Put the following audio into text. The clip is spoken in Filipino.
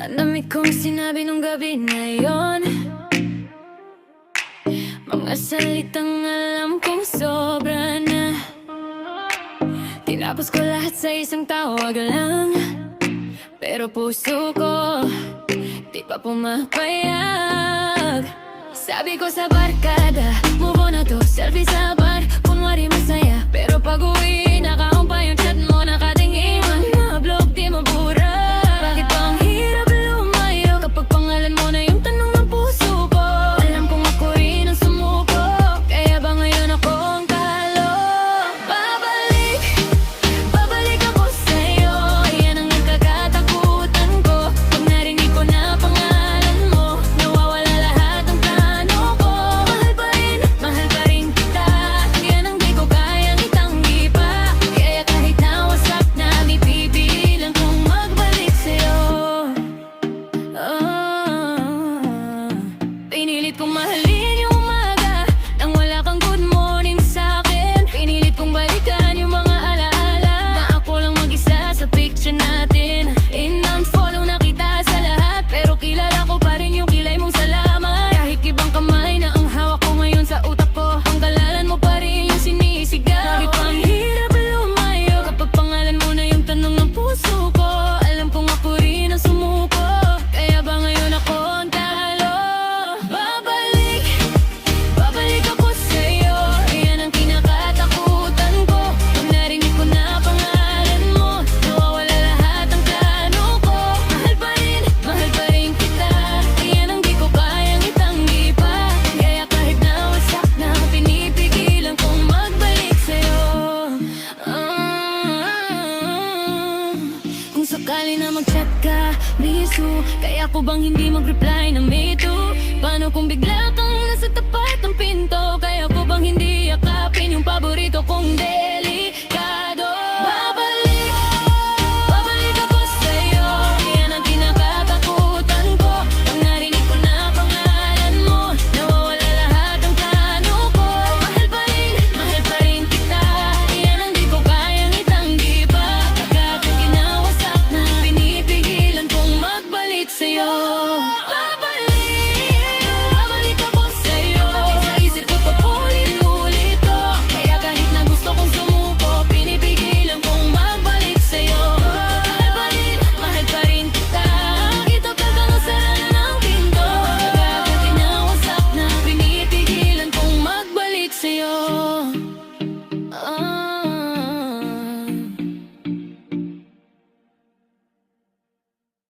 Ang dami kong sinabi nung gabi na yon, mga salitang alam kong sobra na. Tinapos ko lahat sa isang tawag lang, pero puso ko di pa pumapayag. Sabi ko sa barkada, move on na to, selfie sa bar, kunwari masaya, pero pag-uwi nakaon pa yung chat mo, nakatingin na-block, di mabura. Bakit ba ang hirap lumayo kapag pangalan mo na yung tanong ng puso ko? Alam kong ako rin ang sumuko, kaya ba ngayon ako ang talo? Babalik, babalik ako sa'yo, yan ang nagkakatakutan ko. Pag narinig ko na pangalan mo, nawawala lahat ng plano ko. Mahal pa rin kita, yan ang di ko kayang itanggi pa. Kaya kahit na wasak na, may pipigilan kong magbalik sa'yo. Pinilit kong mahalin yung umaga nang wala kang good morning sa'kin. Pinilit kong balikan yung mga alaala na ako lang mag-isa sa picture natin. In-unfollow na kita sa lahat, pero kilala ko pa rin yung kilay mong salamat. Kahit ibang kamay na ang hawak ko ngayon sa utak ko, pangkalalan mo pa rin yung sinisigaw. Bakit pa ang hirap lumayo kapag pangalan mo na yung tanong ng puso ko? Alam kong ako rin ang sumuko, kaya ba ngayon ako ang talo? Babalik, babalik ako sa'yo, yan ang kinakatakutan ko. Pag narinig ko na pangalan mo, nawawala lahat ng plano ko. Mahal pa rin kita, yan ang di ko kayang itanggi pa. Kaya kahit na wasak na, pinipigilan kong magbalik sa'yo. Kung sakali na mag-chat ka, misu, kaya ko bang hindi mag-reply na me too? Paano kung bigla kang nasa tapat ng pinto? Kaya ko bang hindi yakapin yung paborito kong day?